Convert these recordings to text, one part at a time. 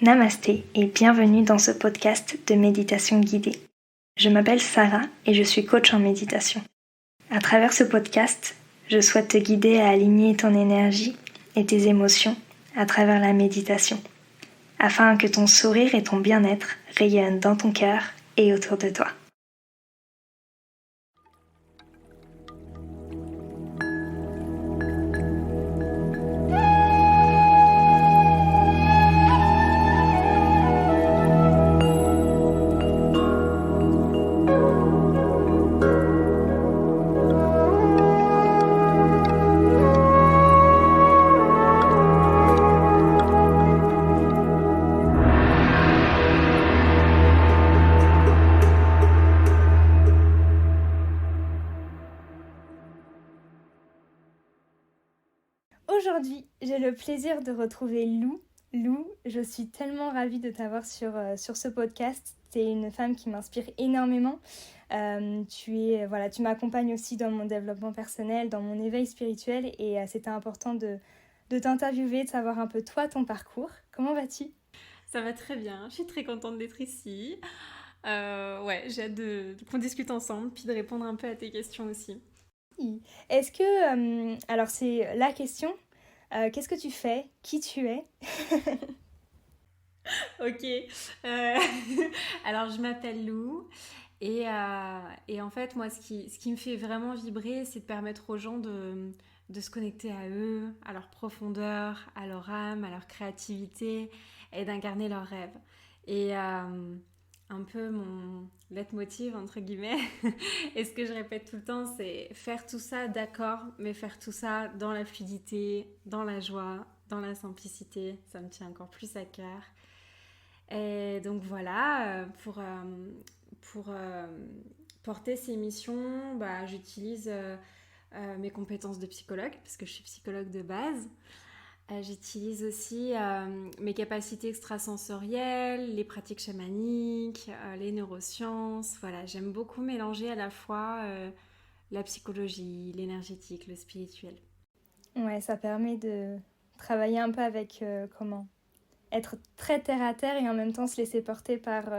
Namasté et bienvenue dans ce podcast de méditation guidée. Je m'appelle Sarah et je suis coach en méditation. À travers ce podcast, je souhaite te guider à aligner ton énergie et tes émotions à travers la méditation, afin que ton sourire et ton bien-être rayonnent dans ton cœur et autour de toi. Aujourd'hui, j'ai le plaisir de retrouver Lou. Lou, je suis tellement ravie de t'avoir sur ce podcast. Tu es une femme qui m'inspire énormément. Tu m'accompagnes aussi dans mon développement personnel, dans mon éveil spirituel et c'était important de t'interviewer, de savoir un peu toi, ton parcours. Comment vas-tu ? Ça va très bien, je suis très contente d'être ici. J'ai hâte qu'on discute ensemble, puis de répondre un peu à tes questions aussi. Est-ce que, alors c'est la question, qu'est-ce que tu fais ? Qui tu es ? Ok, euh, alors je m'appelle Lou et en fait moi ce qui me fait vraiment vibrer c'est de permettre aux gens de se connecter à eux, à leur profondeur, à leur âme, à leur créativité et d'incarner leurs rêves. Et un peu mon leitmotiv entre guillemets et ce que je répète tout le temps c'est faire tout ça d'accord mais faire tout ça dans la fluidité, dans la joie, dans la simplicité, ça me tient encore plus à cœur. Et donc voilà, pour porter ces missions, j'utilise mes compétences de psychologue, parce que je suis psychologue de base. J'utilise aussi mes capacités extrasensorielles, les pratiques chamaniques, les neurosciences. Voilà, j'aime beaucoup mélanger à la fois la psychologie, l'énergétique, le spirituel. Ouais, ça permet de travailler un peu avec être très terre à terre et en même temps se laisser porter par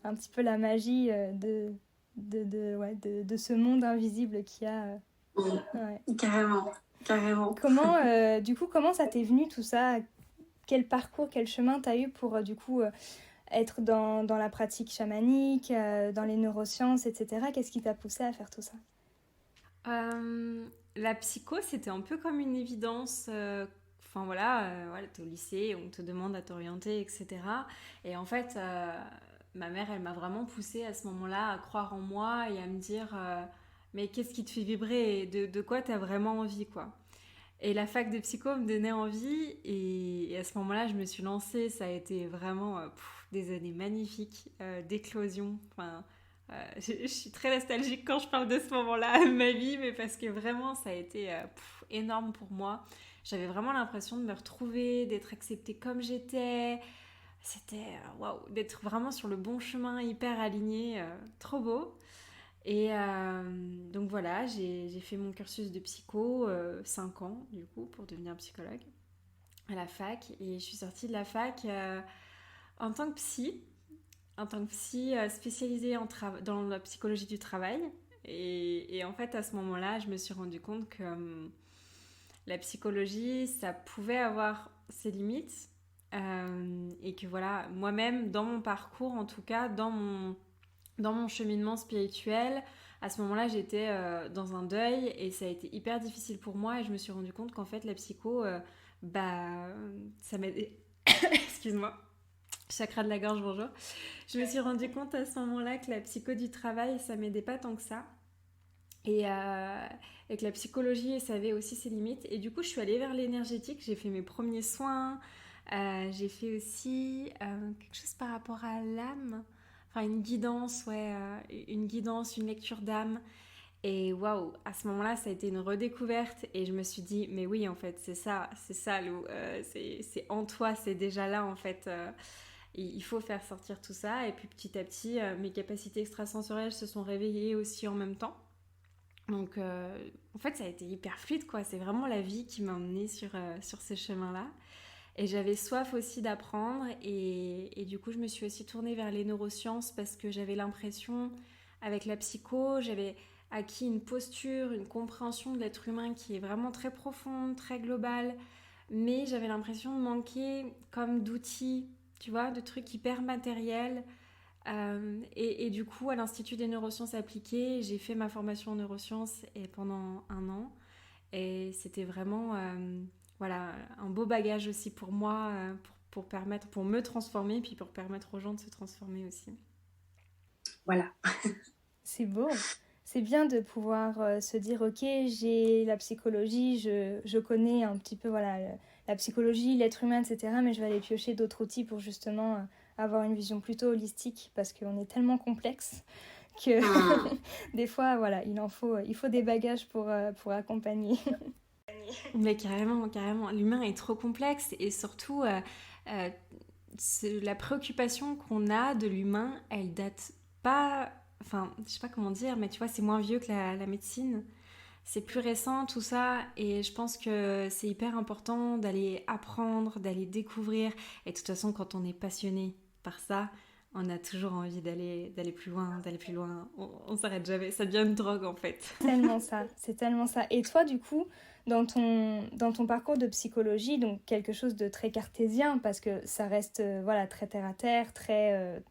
un petit peu la magie de ce monde invisible qu'il y a. Oui, Ouais. carrément, carrément. Comment ça t'est venu tout ça ? Quel parcours, quel chemin t'as eu pour être dans la pratique chamanique, dans les neurosciences, etc. Qu'est-ce qui t'a poussé à faire tout ça ? La psycho, c'était un peu comme une évidence. Enfin voilà, t'es au lycée, on te demande à t'orienter, etc. Et en fait, ma mère, elle m'a vraiment poussée à ce moment-là à croire en moi et à me dire mais qu'est-ce qui te fait vibrer et de quoi t'as vraiment envie, quoi. Et la fac de psycho me donnait envie et à ce moment-là, je me suis lancée. Ça a été vraiment des années magnifiques d'éclosion. Enfin, je suis très nostalgique quand je parle de ce moment-là de ma vie, mais parce que vraiment, ça a été énorme pour moi. J'avais vraiment l'impression de me retrouver, d'être acceptée comme j'étais. C'était waouh, d'être vraiment sur le bon chemin, hyper alignée, trop beau. Et donc voilà, j'ai fait mon cursus de psycho, 5 ans du coup, pour devenir psychologue à la fac. Et je suis sortie de la fac en tant que psy, spécialisée dans la psychologie du travail. Et en fait, à ce moment-là, je me suis rendu compte que la psychologie, ça pouvait avoir ses limites. Et que voilà, moi-même, dans mon parcours, en tout cas, dans mon cheminement spirituel, à ce moment-là, j'étais dans un deuil et ça a été hyper difficile pour moi et je me suis rendu compte qu'en fait, la psycho, ça m'aidait. Excuse-moi, chakra de la gorge, bonjour. Je me suis rendu compte à ce moment-là que la psycho du travail, ça m'aidait pas tant que ça. Et que la psychologie, ça avait aussi ses limites. Et du coup, je suis allée vers l'énergétique, j'ai fait mes premiers soins, j'ai fait aussi quelque chose par rapport à l'âme. Enfin, une guidance, une guidance, une lecture d'âme. Et waouh, à ce moment-là, ça a été une redécouverte. Et je me suis dit, mais oui, en fait, c'est ça, Lou. C'est en toi, c'est déjà là, en fait. Il faut faire sortir tout ça. Et puis petit à petit, mes capacités extrasensorielles se sont réveillées aussi en même temps. Donc, en fait, ça a été hyper fluide, quoi. C'est vraiment la vie qui m'a emmenée sur ce chemin-là. Et j'avais soif aussi d'apprendre et du coup je me suis aussi tournée vers les neurosciences parce que j'avais l'impression, avec la psycho, j'avais acquis une posture, une compréhension de l'être humain qui est vraiment très profonde, très globale, mais j'avais l'impression de manquer comme d'outils, tu vois, de trucs hyper matériels. Et du coup, à l'Institut des neurosciences appliquées, j'ai fait ma formation en neurosciences et pendant 1 an. Et c'était vraiment voilà, un beau bagage aussi pour moi, pour me transformer, puis pour permettre aux gens de se transformer aussi. Voilà. C'est beau. C'est bien de pouvoir se dire, ok, j'ai la psychologie, je connais un petit peu voilà, la psychologie, l'être humain, etc. Mais je vais aller piocher d'autres outils pour justement avoir une vision plutôt holistique parce qu'on est tellement complexe que des fois, voilà, il faut des bagages pour accompagner. Mais carrément, carrément. L'humain est trop complexe et surtout, euh, la préoccupation qu'on a de l'humain, elle date pas... Enfin, je sais pas comment dire, mais tu vois, c'est moins vieux que la médecine. C'est plus récent tout ça et je pense que c'est hyper important d'aller apprendre, d'aller découvrir. Et de toute façon, quand on est passionné par ça, on a toujours envie d'aller plus loin, d'aller plus loin. On s'arrête jamais, ça devient une drogue en fait. Tellement ça, c'est tellement ça. Et toi, du coup, dans ton parcours de psychologie, donc quelque chose de très cartésien, parce que ça reste voilà, très terre-à-terre, très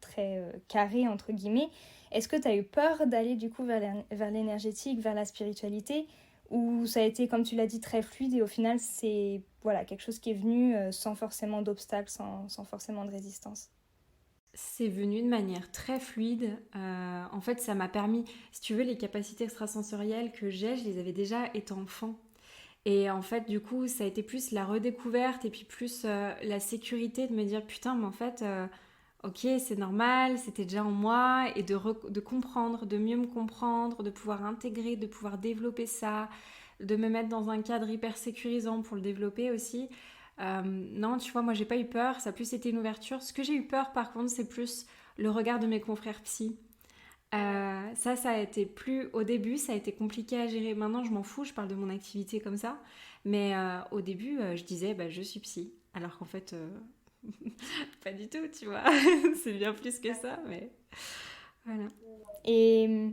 carré, entre guillemets, est-ce que tu as eu peur d'aller du coup vers l'énergétique, vers la spiritualité, ou ça a été, comme tu l'as dit, très fluide et au final, c'est voilà, quelque chose qui est venu sans forcément d'obstacles, sans forcément de résistance? C'est venu de manière très fluide. En fait, ça m'a permis, si tu veux, les capacités extrasensorielles que j'ai, je les avais déjà étant enfant. Et en fait, du coup, ça a été plus la redécouverte et puis plus la sécurité de me dire putain, mais en fait, ok, c'est normal, c'était déjà en moi et de comprendre, de mieux me comprendre, de pouvoir intégrer, de pouvoir développer ça, de me mettre dans un cadre hyper sécurisant pour le développer aussi. Non, tu vois, moi j'ai pas eu peur, ça a plus été une ouverture. Ce que j'ai eu peur par contre, c'est plus le regard de mes confrères psy. Ça a été plus... Au début, ça a été compliqué à gérer. Maintenant, je m'en fous, je parle de mon activité comme ça. Mais au début, je disais, bah, je suis psy. Alors qu'en fait, pas du tout, tu vois. C'est bien plus que ça, mais voilà. Et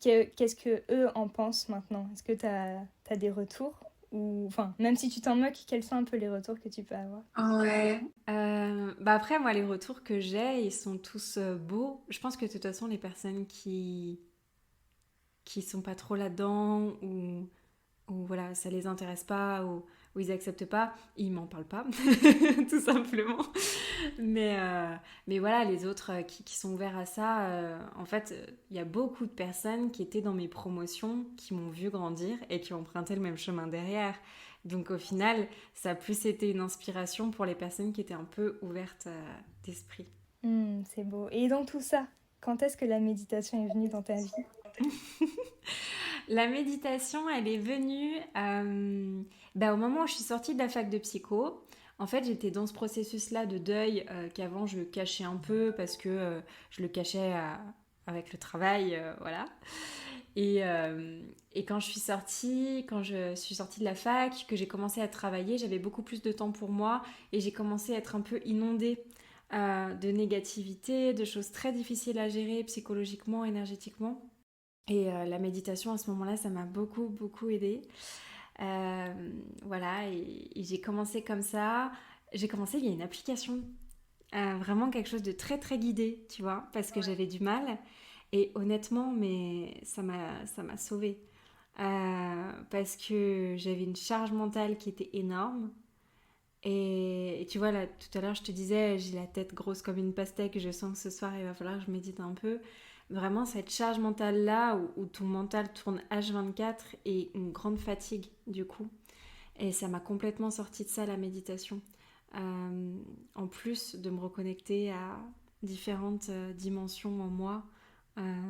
qu'est-ce que eux en pensent maintenant? Est-ce que tu as des retours? Ou, enfin, même si tu t'en moques, quels sont un peu les retours que tu peux avoir? Ouais. Bah après, moi, les retours que j'ai, ils sont tous beaux. Je pense que de toute façon, les personnes qui sont pas trop là-dedans ou voilà, ça les intéresse pas ou ils acceptent pas, ils m'en parlent pas, tout simplement. Mais, euh, mais voilà, les autres qui sont ouverts à ça, en fait, il y a beaucoup de personnes qui étaient dans mes promotions, qui m'ont vu grandir et qui ont emprunté le même chemin derrière. Donc au final, ça a plus été une inspiration pour les personnes qui étaient un peu ouvertes d'esprit. C'est beau. Et dans tout ça, quand est-ce que la méditation est venue dans ta vie? La méditation, elle est venue au moment où je suis sortie de la fac de psycho. En fait, j'étais dans ce processus-là de deuil qu'avant je cachais un peu parce que je le cachais avec le travail, voilà. Et quand je suis sortie de la fac, que j'ai commencé à travailler, j'avais beaucoup plus de temps pour moi et j'ai commencé à être un peu inondée de négativité, de choses très difficiles à gérer psychologiquement, énergétiquement. Et la méditation à ce moment-là, ça m'a beaucoup, beaucoup aidée. Voilà, et j'ai commencé comme ça. J'ai commencé via une application, vraiment quelque chose de très, très guidé, tu vois, parce que j'avais du mal. Et honnêtement, mais ça m'a sauvée. Parce que j'avais une charge mentale qui était énorme. Et tu vois, là, tout à l'heure, je te disais, j'ai la tête grosse comme une pastèque, je sens que ce soir, il va falloir que je médite un peu. Vraiment, cette charge mentale-là, où ton mental tourne H24 et une grande fatigue, du coup. Et ça m'a complètement sorti de ça, la méditation. En plus de me reconnecter à différentes dimensions en moi,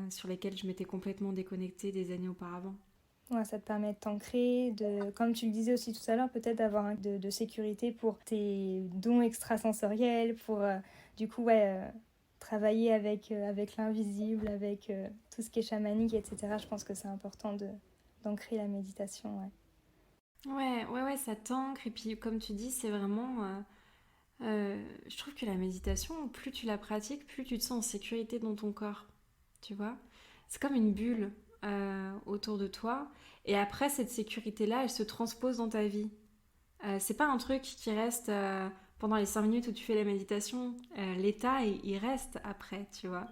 sur lesquelles je m'étais complètement déconnectée des années auparavant. Ouais, ça te permet de t'ancrer, de, comme tu le disais aussi tout à l'heure, peut-être d'avoir de sécurité pour tes dons extrasensoriels, pour du coup travailler avec l'invisible, avec tout ce qui est chamanique, etc. Je pense que c'est important d'ancrer la méditation. Ouais. Ouais, ouais, ouais, ça t'ancre. Et puis, comme tu dis, c'est vraiment Je trouve que la méditation, plus tu la pratiques, plus tu te sens en sécurité dans ton corps. Tu vois? C'est comme une bulle autour de toi. Et après, cette sécurité-là, elle se transpose dans ta vie. C'est pas un truc qui reste pendant les 5 minutes où tu fais la méditation. L'état, il reste après, tu vois.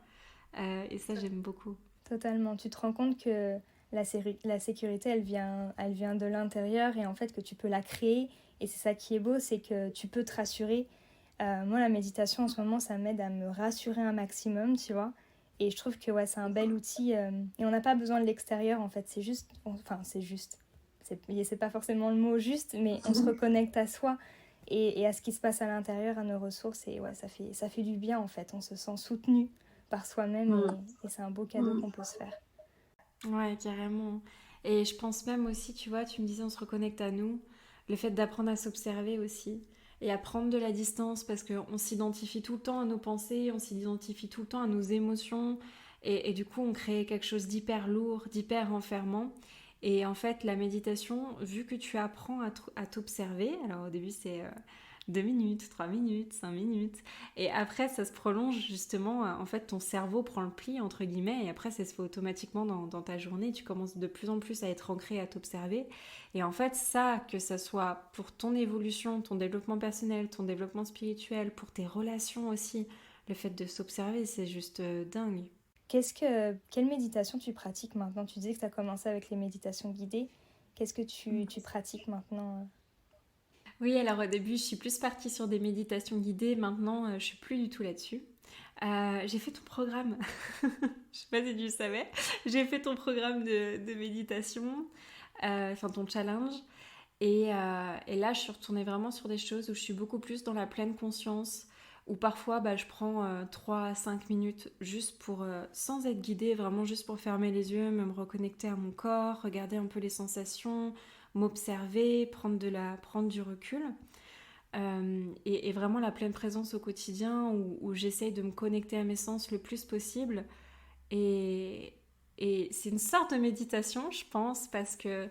Et ça, j'aime beaucoup. Totalement. Tu te rends compte que la sécurité, elle vient de l'intérieur et en fait que tu peux la créer. Et c'est ça qui est beau, c'est que tu peux te rassurer. Moi, la méditation, en ce moment, ça m'aide à me rassurer un maximum, tu vois. Et je trouve que ouais, c'est un bel outil. Et on n'a pas besoin de l'extérieur, en fait. C'est juste... Enfin, c'est juste. C'est pas forcément le mot juste, mais on se reconnecte à soi et à ce qui se passe à l'intérieur, à nos ressources. Et ouais, ça fait du bien, en fait. On se sent soutenu par soi-même et c'est un beau cadeau qu'on peut se faire. Ouais, carrément. Et je pense même aussi, tu vois, tu me disais on se reconnecte à nous, le fait d'apprendre à s'observer aussi et à prendre de la distance parce qu'on s'identifie tout le temps à nos pensées, on s'identifie tout le temps à nos émotions et du coup on crée quelque chose d'hyper lourd, d'hyper enfermant. Et en fait, la méditation, vu que tu apprends à t'observer, alors au début c'est 2 minutes, 3 minutes, 5 minutes. Et après, ça se prolonge justement. En fait, ton cerveau prend le pli, entre guillemets, et après, ça se fait automatiquement dans ta journée. Tu commences de plus en plus à être ancré, à t'observer. Et en fait, ça, que ça soit pour ton évolution, ton développement personnel, ton développement spirituel, pour tes relations aussi, le fait de s'observer, c'est juste dingue. Quelle méditation tu pratiques maintenant? Tu disais que tu as commencé avec les méditations guidées. Qu'est-ce que tu pratiques maintenant? Oui, alors au début, je suis plus partie sur des méditations guidées. Maintenant, je suis plus du tout là-dessus. J'ai fait ton programme. Je sais pas si tu le savais. J'ai fait ton programme de méditation, enfin ton challenge. Et là, je suis retournée vraiment sur des choses où je suis beaucoup plus dans la pleine conscience. Où parfois, je prends 3 à 5 minutes juste pour, sans être guidée, vraiment juste pour fermer les yeux, me reconnecter à mon corps, regarder un peu les sensations, m'observer, prendre du recul. Et vraiment la pleine présence au quotidien où j'essaye de me connecter à mes sens le plus possible. Et, et c'est une sorte de méditation, je pense, parce que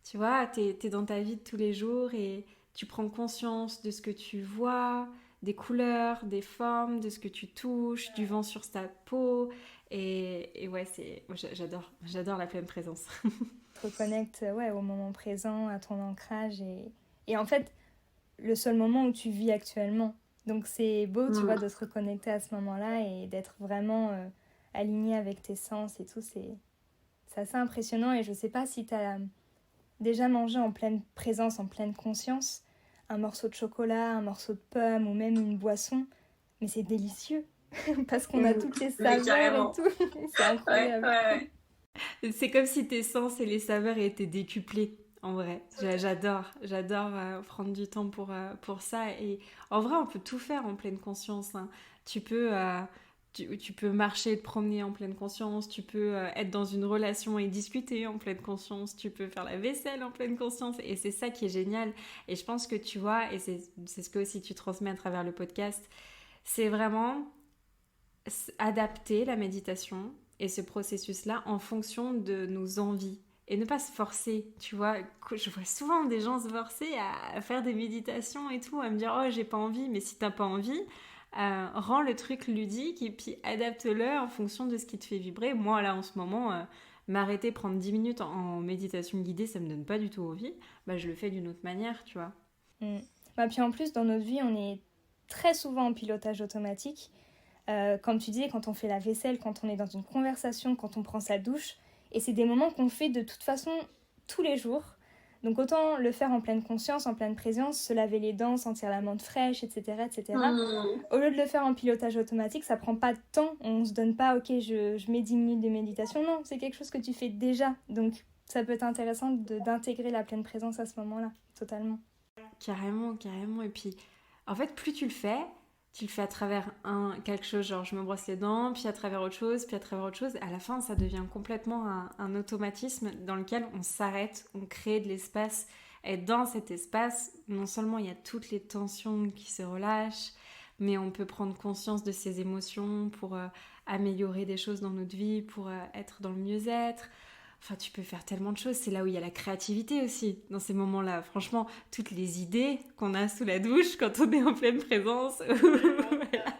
tu vois, t'es dans ta vie de tous les jours et tu prends conscience de ce que tu vois, des couleurs, des formes, de ce que tu touches, du vent sur ta peau. Et ouais, j'adore la pleine présence. Te reconnectes ouais, au moment présent, à ton ancrage et en fait, le seul moment où tu vis actuellement. Donc c'est beau, tu vois, de se reconnecter à ce moment-là et d'être vraiment aligné avec tes sens et tout. C'est assez impressionnant et je sais pas si tu as déjà mangé en pleine présence, en pleine conscience, un morceau de chocolat, un morceau de pomme ou même une boisson, mais c'est délicieux parce qu'on a toutes les saveurs et tout. C'est incroyable. Ouais. C'est comme si tes sens et les saveurs étaient décuplés. En vrai, j'adore prendre du temps pour ça. Et en vrai, on peut tout faire en pleine conscience, hein. Tu peux, tu peux marcher, te promener en pleine conscience. Tu peux être dans une relation et discuter en pleine conscience. Tu peux faire la vaisselle en pleine conscience. Et c'est ça qui est génial. Et je pense que tu vois, et c'est ce que aussi tu transmets à travers le podcast, c'est vraiment adapter la méditation et ce processus-là en fonction de nos envies et ne pas se forcer, tu vois. Je vois souvent des gens se forcer à faire des méditations et tout, à me dire oh j'ai pas envie, mais si t'as pas envie, rends le truc ludique et puis adapte-le en fonction de ce qui te fait vibrer. Moi là en ce moment, m'arrêter, prendre 10 minutes en méditation guidée, ça me donne pas du tout envie, je le fais d'une autre manière, tu vois. Puis en plus dans notre vie on est très souvent en pilotage automatique. Comme tu disais, quand on fait la vaisselle, quand on est dans une conversation, quand on prend sa douche. Et c'est des moments qu'on fait de toute façon tous les jours. Donc autant le faire en pleine conscience, en pleine présence, se laver les dents, sentir la menthe fraîche, etc. etc. Au lieu de le faire en pilotage automatique, ça prend pas de temps. On se donne pas, ok, je mets 10 minutes de méditation. Non, c'est quelque chose que tu fais déjà. Donc ça peut être intéressant d'intégrer la pleine présence à ce moment-là, totalement. Carrément, carrément. Et puis, en fait, plus tu le fais à travers quelque chose, genre je me brosse les dents, puis à travers autre chose, puis à travers autre chose. À la fin, ça devient complètement un automatisme dans lequel on s'arrête, on crée de l'espace. Et dans cet espace, non seulement il y a toutes les tensions qui se relâchent, mais on peut prendre conscience de ses émotions pour améliorer des choses dans notre vie, pour être dans le mieux-être, Enfin, tu peux faire tellement de choses. C'est là où il y a la créativité aussi, dans ces moments-là. Franchement, toutes les idées qu'on a sous la douche quand on est en pleine présence. Voilà.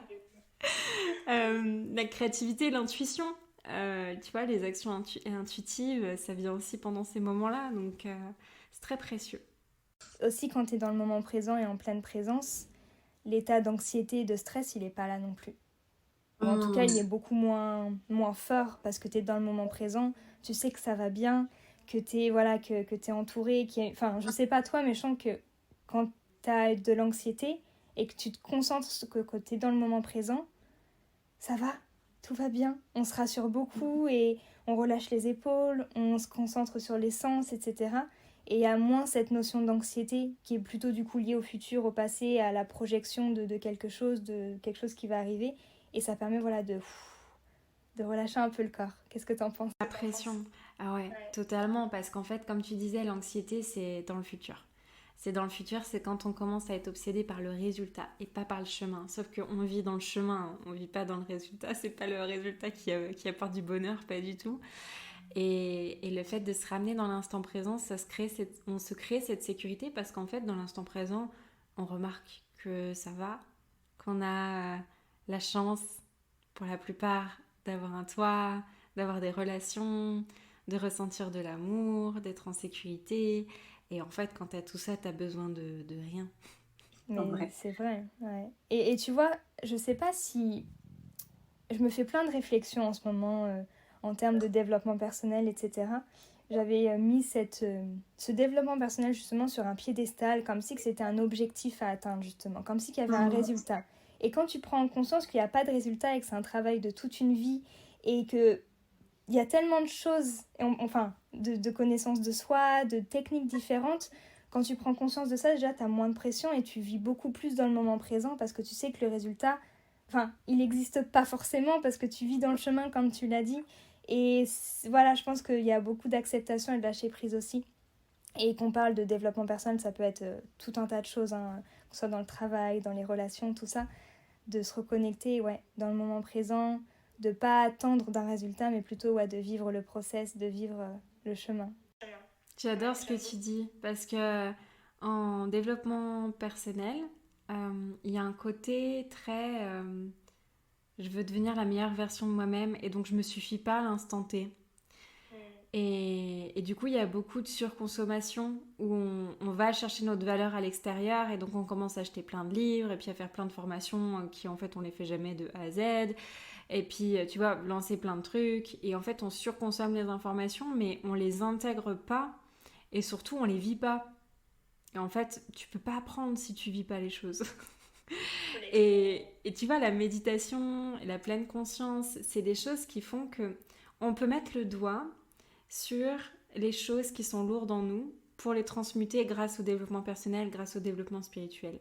La créativité, l'intuition. Tu vois, les actions intuitives, ça vient aussi pendant ces moments-là. Donc, c'est très précieux. Aussi, quand tu es dans le moment présent et en pleine présence, l'état d'anxiété et de stress, il n'est pas là non plus. Ou en tout cas, il est beaucoup moins fort parce que tu es dans le moment présent, tu sais que ça va bien, que tu es, voilà, que t'es entouré. Enfin, je sais pas toi, mais je sens que quand tu as de l'anxiété et que tu te concentres que tu es dans le moment présent, ça va, tout va bien. On se rassure beaucoup et on relâche les épaules, on se concentre sur les sens, etc. Et il y a moins cette notion d'anxiété qui est plutôt du coup liée au futur, au passé, à la projection de quelque chose qui va arriver. Et ça permet voilà, de relâcher un peu le corps. Qu'est-ce que tu en penses? La pression. Ah ouais, totalement. Parce qu'en fait, comme tu disais, l'anxiété, c'est dans le futur. C'est dans le futur, c'est quand on commence à être obsédé par le résultat et pas par le chemin. Sauf qu'on vit dans le chemin, on vit pas dans le résultat. C'est pas le résultat qui apporte du bonheur, pas du tout. Et le fait de se ramener dans l'instant présent, on se crée cette sécurité parce qu'en fait, dans l'instant présent, on remarque que ça va, qu'on a la chance, pour la plupart, d'avoir un toit, d'avoir des relations, de ressentir de l'amour, d'être en sécurité. Et en fait, quand t'as tout ça, t'as besoin de rien. Mais c'est vrai, ouais. Et tu vois, je sais pas si... Je me fais plein de réflexions en ce moment en termes de développement personnel, etc. J'avais mis ce développement personnel justement sur un piédestal, comme si que c'était un objectif à atteindre justement, comme si qu'il y avait un résultat. Et quand tu prends conscience qu'il n'y a pas de résultat et que c'est un travail de toute une vie et que il y a tellement de choses, enfin, de connaissances de soi, de techniques différentes, quand tu prends conscience de ça, déjà, tu as moins de pression et tu vis beaucoup plus dans le moment présent parce que tu sais que le résultat, enfin, il n'existe pas forcément parce que tu vis dans le chemin, comme tu l'as dit. Et voilà, je pense qu'il y a beaucoup d'acceptation et de lâcher prise aussi. Et qu'on parle de développement personnel, ça peut être tout un tas de choses, hein, que ce soit dans le travail, dans les relations, tout ça. De se reconnecter, ouais, dans le moment présent, de pas attendre d'un résultat, mais plutôt ouais, de vivre le process, de vivre le chemin. J'adore ce que tu dis parce que en développement personnel, il y a un côté très je veux devenir la meilleure version de moi-même et donc je me suffis pas à l'instant T. Et du coup, il y a beaucoup de surconsommation où on va chercher notre valeur à l'extérieur et donc on commence à acheter plein de livres et puis à faire plein de formations qui en fait on les fait jamais de A à Z. Et puis, tu vois, lancer plein de trucs. Et en fait, on surconsomme les informations, mais on les intègre pas. Et surtout, on les vit pas. Et en fait, tu peux pas apprendre si tu vis pas les choses. Et tu vois, la méditation et la pleine conscience, c'est des choses qui font que on peut mettre le doigt sur les choses qui sont lourdes en nous pour les transmuter grâce au développement personnel, grâce au développement spirituel.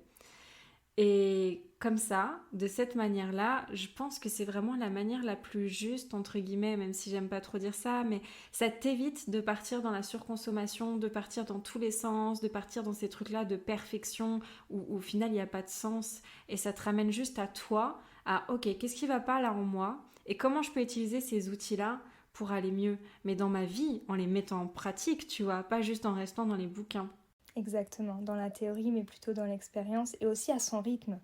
Et comme ça, de cette manière-là, je pense que c'est vraiment la manière la plus juste, entre guillemets, même si j'aime pas trop dire ça, mais ça t'évite de partir dans la surconsommation, de partir dans tous les sens, de partir dans ces trucs-là de perfection où au final il n'y a pas de sens. Et ça te ramène juste à toi, à ok, qu'est-ce qui va pas là en moi et comment je peux utiliser ces outils-là pour aller mieux, mais dans ma vie, en les mettant en pratique, tu vois, pas juste en restant dans les bouquins. Exactement, dans la théorie, mais plutôt dans l'expérience et aussi à son rythme,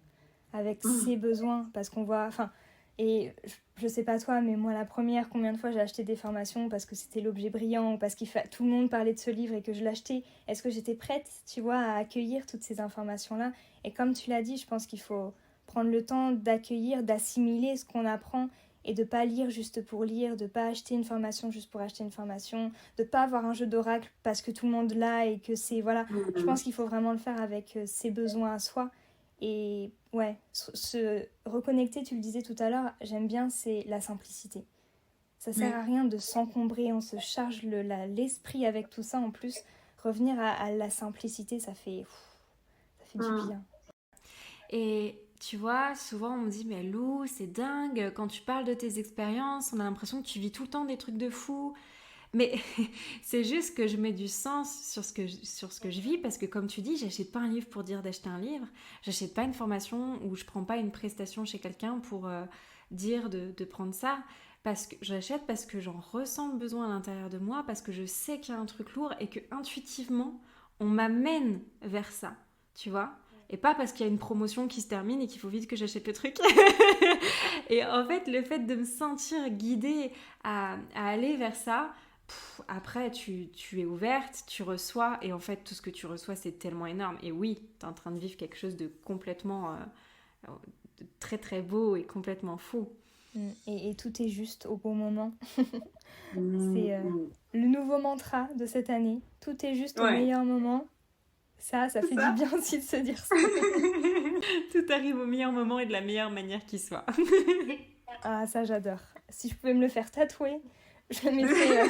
avec ses besoins, parce qu'on voit, enfin, et je sais pas toi, mais moi la première, combien de fois j'ai acheté des formations parce que c'était l'objet brillant ou parce que tout le monde parlait de ce livre et que je l'achetais, est-ce que j'étais prête, tu vois, à accueillir toutes ces informations-là? Et comme tu l'as dit, je pense qu'il faut prendre le temps d'accueillir, d'assimiler ce qu'on apprend et de pas lire juste pour lire, de pas acheter une formation juste pour acheter une formation, de pas avoir un jeu d'oracle parce que tout le monde l'a et que c'est voilà. Je pense qu'il faut vraiment le faire avec ses besoins à soi et ouais, se reconnecter, tu le disais tout à l'heure, j'aime bien, c'est la simplicité. Ça sert à rien de s'encombrer, on se charge l'esprit avec tout ça en plus. Revenir à la simplicité, ça fait du bien. Et tu vois, souvent on me dit mais Lou, c'est dingue, quand tu parles de tes expériences, on a l'impression que tu vis tout le temps des trucs de fou. Mais c'est juste que je mets du sens sur ce que je vis parce que comme tu dis, j'achète pas un livre pour dire d'acheter un livre, j'achète pas une formation ou je prends pas une prestation chez quelqu'un pour dire de prendre ça. j'achète parce que j'en ressens le besoin à l'intérieur de moi, parce que je sais qu'il y a un truc lourd et que intuitivement, on m'amène vers ça, tu vois. Et pas parce qu'il y a une promotion qui se termine et qu'il faut vite que j'achète le truc. Et en fait, le fait de me sentir guidée à aller vers ça, après, tu es ouverte, tu reçois, et en fait, tout ce que tu reçois, c'est tellement énorme. Et oui, tu es en train de vivre quelque chose de complètement de très très beau et complètement fou. Et tout est juste au bon moment. Mm, C'est le nouveau mantra de cette année. Tout est juste au Ouais, meilleur moment. Ça c'est fait du ça. bien aussi de se dire ça. Tout arrive au meilleur moment et de la meilleure manière qui soit. Ah, ça j'adore. Si je pouvais me le faire tatouer, je le mettrais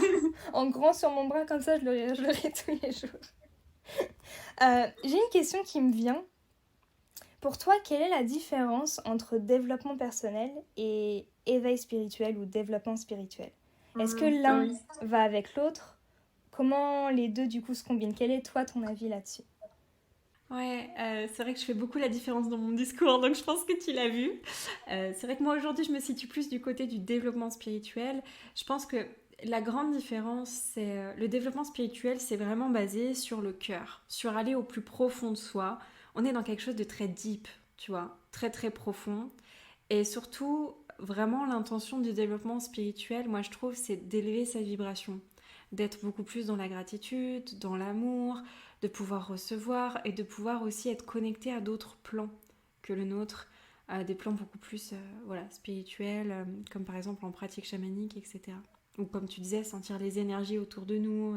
en grand sur mon bras, comme ça je l'aurais tous les jours. J'ai une question qui me vient. Pour toi, quelle est la différence entre développement personnel et éveil spirituel ou développement spirituel? Est-ce que l'un Oui. va avec l'autre? Comment les deux du coup se combinent? Quel est toi ton avis là-dessus? Ouais, c'est vrai que je fais beaucoup la différence dans mon discours, donc je pense que tu l'as vu. C'est vrai que moi aujourd'hui, je me situe plus du côté du développement spirituel. Je pense que la grande différence, c'est le développement spirituel, c'est vraiment basé sur le cœur, sur aller au plus profond de soi. On est dans quelque chose de très deep, tu vois, très très profond. Et surtout, vraiment, l'intention du développement spirituel, moi je trouve, c'est d'élever sa vibration, d'être beaucoup plus dans la gratitude, dans l'amour, de pouvoir recevoir et de pouvoir aussi être connecté à d'autres plans que le nôtre, à des plans beaucoup plus voilà, spirituels, comme par exemple en pratique chamanique, etc. Ou comme tu disais, sentir les énergies autour de nous.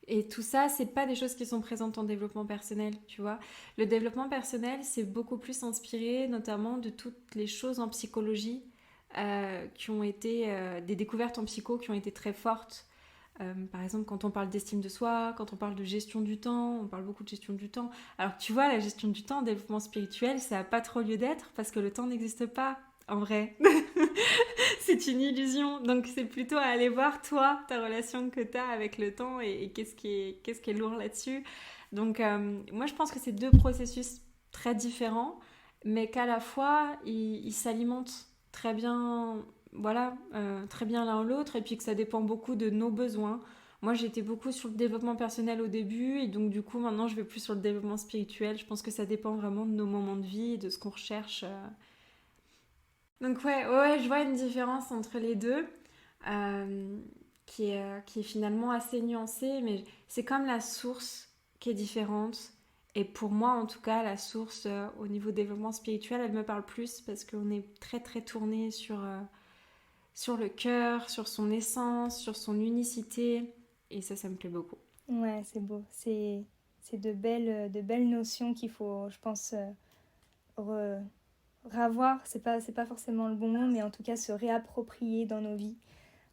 Et tout ça, c'est pas des choses qui sont présentes en développement personnel, tu vois. Le développement personnel, c'est beaucoup plus inspiré, notamment de toutes les choses en psychologie qui ont été des découvertes en psycho qui ont été très fortes. Par exemple, quand on parle d'estime de soi, quand on parle de gestion du temps, on parle beaucoup de gestion du temps. Alors que tu vois, la gestion du temps, développement spirituel, ça n'a pas trop lieu d'être parce que le temps n'existe pas en vrai. C'est une illusion. Donc c'est plutôt à aller voir toi, ta relation que tu as avec le temps et qu'est-ce qui est lourd là-dessus. Donc moi je pense que c'est deux processus très différents, mais qu'à la fois ils s'alimentent très bien, voilà, très bien l'un l'autre, et puis que ça dépend beaucoup de nos besoins. Moi j'étais beaucoup sur le développement personnel au début, et donc du coup maintenant je vais plus sur le développement spirituel. Je pense que ça dépend vraiment de nos moments de vie et de ce qu'on recherche. Donc ouais, je vois une différence entre les deux euh, qui est finalement assez nuancée, mais c'est comme la source qui est différente. Et pour moi, en tout cas, la source au niveau développement spirituel, elle me parle plus parce qu'on est très très tourné sur le cœur, sur son essence, sur son unicité. Et ça me plaît beaucoup. Ouais, c'est beau. C'est de belles notions qu'il faut, je pense, re- ravoir. C'est pas forcément le bon mot, mais en tout cas se réapproprier dans nos vies.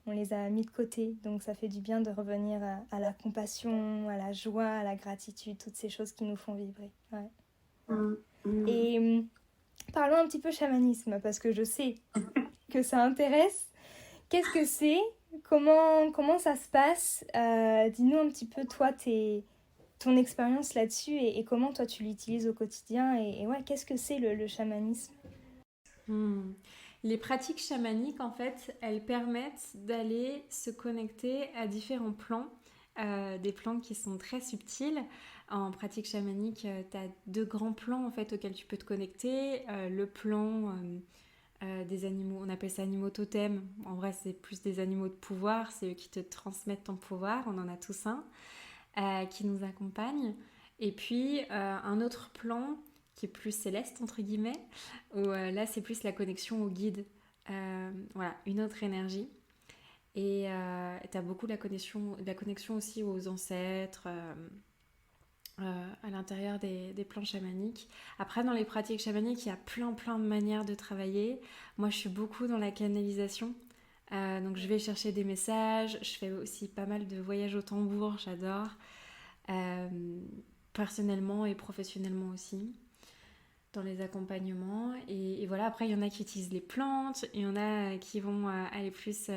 On les a mis de côté, donc ça fait du bien de revenir à la compassion, à la joie, à la gratitude, toutes ces choses qui nous font vibrer. Ouais. Mm, mm. Et parlons un petit peu chamanisme, parce que je sais que ça intéresse. Qu'est-ce que c'est? Comment ça se passe? Dis-nous un petit peu, toi, ton expérience là-dessus et comment toi tu l'utilises au quotidien. Et ouais, qu'est-ce que c'est le chamanisme? Hmm. Les pratiques chamaniques, en fait, elles permettent d'aller se connecter à différents plans, des plans qui sont très subtils. En pratique chamanique, tu as deux grands plans en fait auxquels tu peux te connecter. Le plan des animaux, on appelle ça animaux totems. En vrai, c'est plus des animaux de pouvoir, c'est eux qui te transmettent ton pouvoir. On en a tous un qui nous accompagne. Et puis un autre plan qui est plus céleste, entre guillemets, où là c'est plus la connexion au guide. Voilà, une autre énergie. Et tu as beaucoup la connexion aussi aux ancêtres. À l'intérieur des plans chamaniques. Après, dans les pratiques chamaniques, il y a plein de manières de travailler. Moi, je suis beaucoup dans la canalisation. Donc, je vais chercher des messages. Je fais aussi pas mal de voyages au tambour, j'adore. Euh, Personnellement et professionnellement aussi dans les accompagnements et voilà, après il y en a qui utilisent les plantes, il y en a qui vont aller plus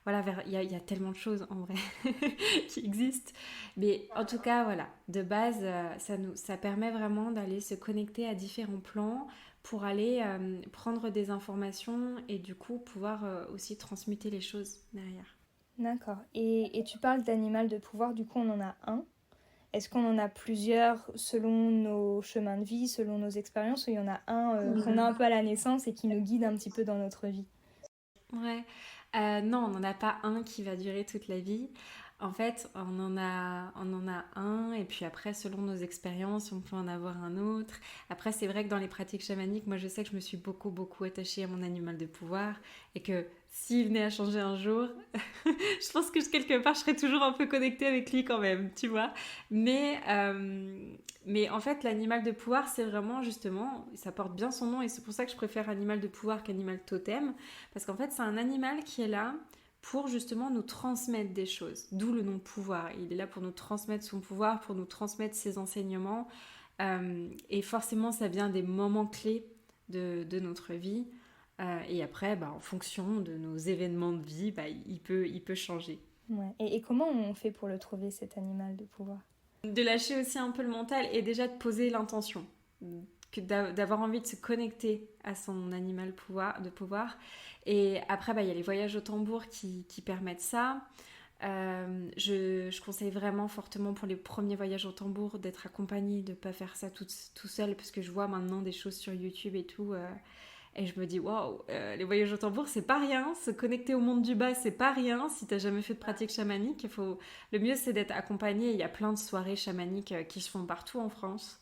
voilà vers il y a tellement de choses en vrai qui existent, mais en tout cas voilà, de base ça permet vraiment d'aller se connecter à différents plans pour aller prendre des informations et du coup pouvoir aussi transmuter les choses derrière. D'accord. Et tu parles d'animal de pouvoir, du coup on en a un. Est-ce qu'on en a plusieurs selon nos chemins de vie, selon nos expériences, ou il y en a un qu'on a un peu à la naissance et qui nous guide un petit peu dans notre vie? Ouais. Non, on n'en a pas un qui va durer toute la vie. En fait, on en a un, et puis après, selon nos expériences, on peut en avoir un autre. Après, c'est vrai que dans les pratiques chamaniques, moi, je sais que je me suis beaucoup, beaucoup attachée à mon animal de pouvoir, et que s'il venait à changer un jour, je pense que quelque part, je serais toujours un peu connectée avec lui quand même, tu vois. Mais, mais en fait, l'animal de pouvoir, c'est vraiment justement, ça porte bien son nom, et c'est pour ça que je préfère animal de pouvoir qu'animal totem, parce qu'en fait, c'est un animal qui est là pour justement nous transmettre des choses, d'où le nom pouvoir. Il est là pour nous transmettre son pouvoir, pour nous transmettre ses enseignements, et forcément, ça vient des moments clés de notre vie. Et après, en fonction de nos événements de vie, il peut changer. Ouais. Et comment on fait pour le trouver, cet animal de pouvoir? De lâcher aussi un peu le mental et déjà de poser l'intention. D'avoir envie de se connecter à son animal de pouvoir. Et après, il y a les voyages au tambour qui permettent ça. Je conseille vraiment fortement pour les premiers voyages au tambour d'être accompagné, de ne pas faire ça tout seul, parce que je vois maintenant des choses sur YouTube et tout. Et je me dis, waouh, les voyages au tambour, c'est pas rien. Se connecter au monde du bas, c'est pas rien. Si t'as jamais fait de pratique chamanique, le mieux, c'est d'être accompagné. Il y a plein de soirées chamaniques qui se font partout en France.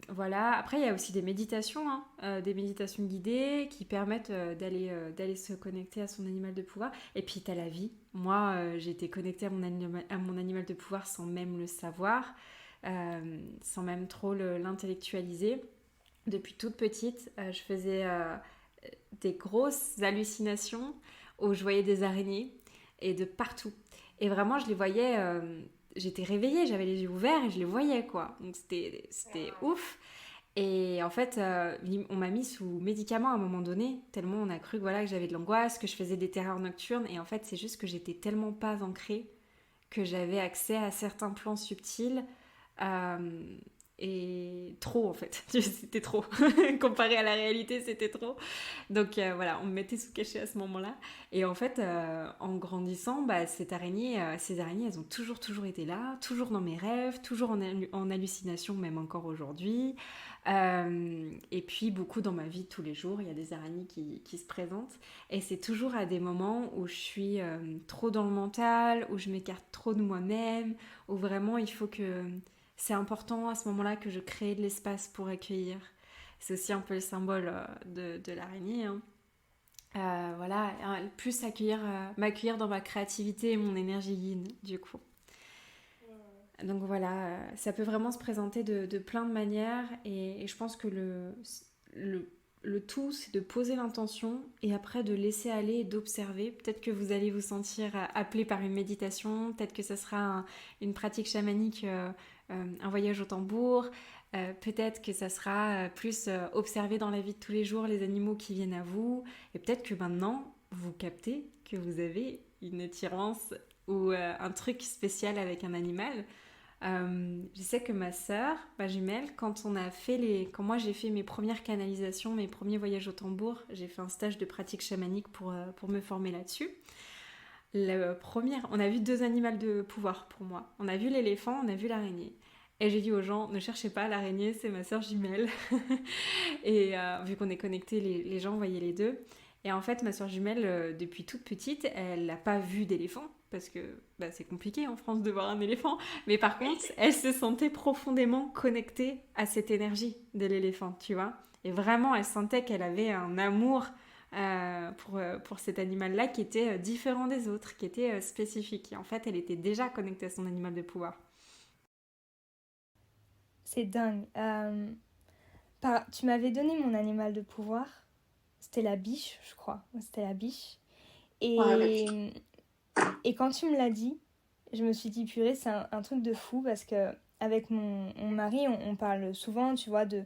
Voilà. Après, il y a aussi des méditations, des méditations guidées qui permettent d'aller se connecter à son animal de pouvoir. Et puis, t'as la vie. Moi, j'ai été connectée à mon animal de pouvoir sans même le savoir, sans même trop l'intellectualiser. Depuis toute petite, je faisais des grosses hallucinations où je voyais des araignées et de partout. Et vraiment, je les voyais, j'étais réveillée, j'avais les yeux ouverts et je les voyais, quoi. Donc c'était ouf. Et en fait, on m'a mis sous médicaments à un moment donné, tellement on a cru que j'avais de l'angoisse, que je faisais des terreurs nocturnes. Et en fait, c'est juste que j'étais tellement pas ancrée que j'avais accès à certains plans subtils. Et trop en fait, c'était trop. Comparé à la réalité, c'était trop. Donc voilà, on me mettait sous cachet à ce moment-là. Et en fait, en grandissant, ces araignées, elles ont toujours été là, toujours dans mes rêves, toujours en hallucination, même encore aujourd'hui. Et puis beaucoup dans ma vie de tous les jours, il y a des araignées qui se présentent. Et c'est toujours à des moments où je suis trop dans le mental, où je m'écarte trop de moi-même, où vraiment il faut que... C'est important à ce moment-là que je crée de l'espace pour accueillir. C'est aussi un peu le symbole de l'araignée. Voilà, plus m'accueillir dans ma créativité et mon énergie yin, du coup. Donc voilà, ça peut vraiment se présenter de plein de manières. Et je pense que le tout, c'est de poser l'intention et après de laisser aller et d'observer. Peut-être que vous allez vous sentir appelé par une méditation, peut-être que ça sera une pratique chamanique, un voyage au tambour, peut-être que ça sera plus observer dans la vie de tous les jours les animaux qui viennent à vous, et peut-être que maintenant vous captez que vous avez une attirance ou un truc spécial avec un animal. Je sais que ma sœur, ma jumelle, quand moi j'ai fait mes premières canalisations, mes premiers voyages au tambour, j'ai fait un stage de pratique chamanique pour me former là-dessus. On a vu 2 animaux de pouvoir pour moi. On a vu l'éléphant, on a vu l'araignée. Et j'ai dit aux gens, ne cherchez pas, l'araignée c'est ma sœur jumelle. Et vu qu'on est connectés, les gens voyaient les deux. Et en fait, ma sœur jumelle, depuis toute petite, elle n'a pas vu d'éléphant, parce que c'est compliqué en France de voir un éléphant. Mais par contre, elle se sentait profondément connectée à cette énergie de l'éléphant, tu vois. Et vraiment, elle sentait qu'elle avait un amour pour cet animal-là qui était différent des autres, qui était spécifique. Et en fait, elle était déjà connectée à son animal de pouvoir. C'est dingue. Tu m'avais donné mon animal de pouvoir. C'était la biche, je crois. C'était la biche. Et quand tu me l'as dit, je me suis dit, purée, c'est un truc de fou, parce que avec mon mari, on parle souvent, tu vois, de...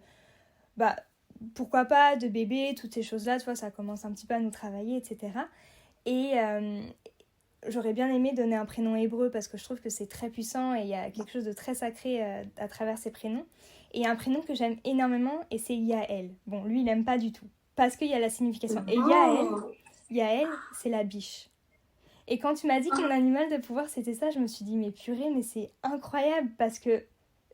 pourquoi pas, de bébé, toutes ces choses-là, tu vois, ça commence un petit peu à nous travailler, etc. Et j'aurais bien aimé donner un prénom hébreu, parce que je trouve que c'est très puissant et il y a quelque chose de très sacré à travers ces prénoms. Et un prénom que j'aime énormément, et c'est Yaël. Bon, lui, il n'aime pas du tout, parce qu'il y a la signification. Et Yaël, c'est la biche. Et quand tu m'as dit que mon animal de pouvoir, c'était ça, je me suis dit, mais purée, mais c'est incroyable, parce que